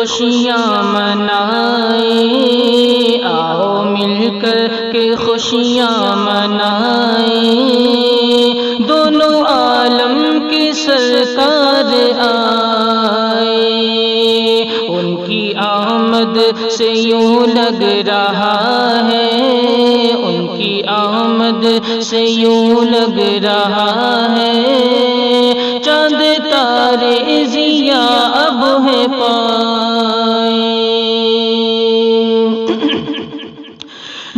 خوشیاں منائیں، آؤ مل کر کے خوشیاں منائیں، دونوں عالم کے سرکار آئے، ان کی آمد سے یوں لگ رہا ہے، ان کی آمد سے یوں لگ رہا ہے، چاند تارے ضیا اب ہے پائے،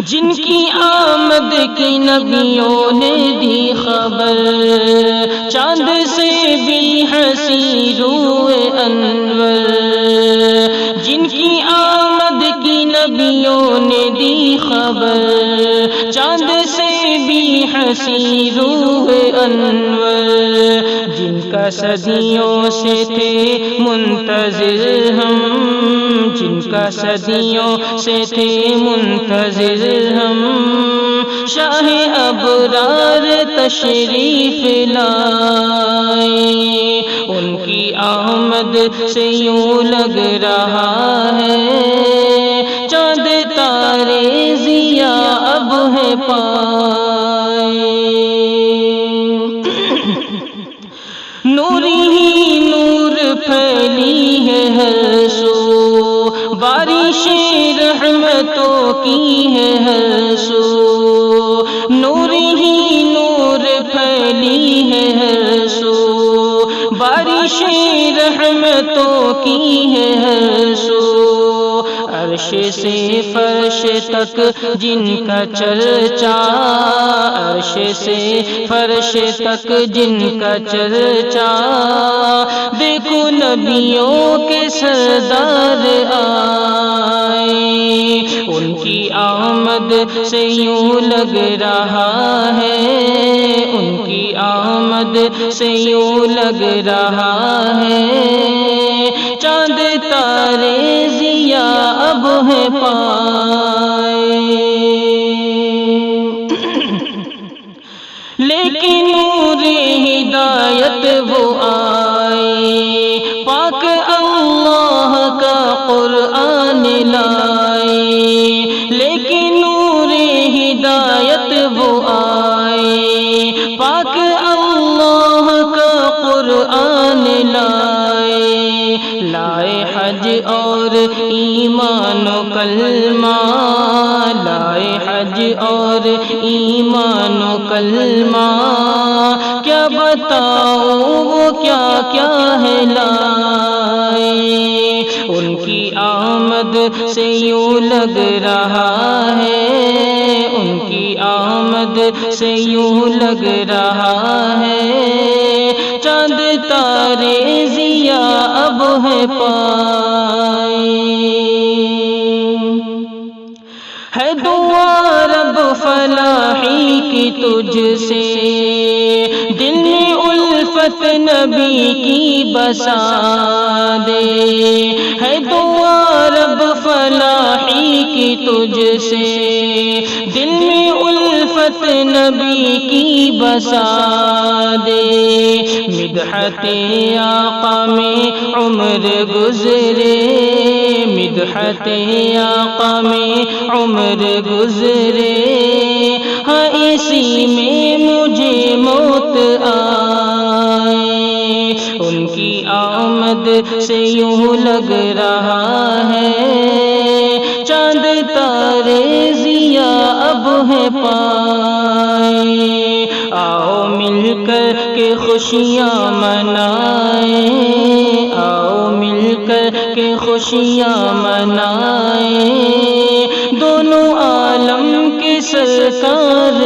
جن کی آمد کی نبیوں نے دی خبر، چاند سے بھی حسین روئے انور، جن کی آمد کی نبیوں نے دی خبر، چاند سے بھی حسین روئے انور، جن کا صدیوں سے تھے منتظر ہم، جن کا صدیوں سے تھے منتظر ہم، شاہ ابرار تشریف لائے، ان کی آمد سے یوں لگ رہا ہے، چاند تارے ضیا اب ہے پائے، نوری ہی نور پھیلی ہے ہر سو، بارش رحمتوں کی ہے ہر سو، نوری ہی نور پھیلی ہے ہر سو، بارش رحمتوں کی ہے ہر سو، عرش سے فرش تک جن کا چرچا، عرش سے فرش تک جن کا چرچا، دیکھو نبیوں کے سردار آئے، ان کی آمد سے یوں لگ رہا ہے، ان کی آمد سے یوں لگ رہا ہے، چاند تارے ضیا اب ہے پائے، لیکن نور ہدایت وہ آئے، پاک اللہ کا قرآن لائے، لیکن نور ہدایت وہ آئے، پاک اللہ کا قرآن لائے، لائے حج اور ایمان و کلمہ، لائے حج اور ایمان و کلمہ، کیا بتاؤں وہ کیا کیا ہے لائے، ان کی آمد سے یوں لگ رہا ہے، ان کی آمد سے یوں لگ رہا ہے، چاند تارے ضیا اب ہے پائے، ہے دعا رب فلاحی کی تجھ سے، دل میں الفت نبی کی بسا دے، ہے دعا رب فلاحی کی تجھ سے، دل میں الفت نبی کی بسا دے، مدحت آقا میں عمر گزرے، مدحت آقا میں عمر گزرے، ہاں اسی میں مجھے موت آئے، ان کی آمد سے یوں لگ رہا ہے، چاند تارے ضیا اب ہے پائے، آؤ مل کر کے خوشیاں منائیں، آؤ مل کر کے خوشیاں منائیں، دونوں عالم کے سرکار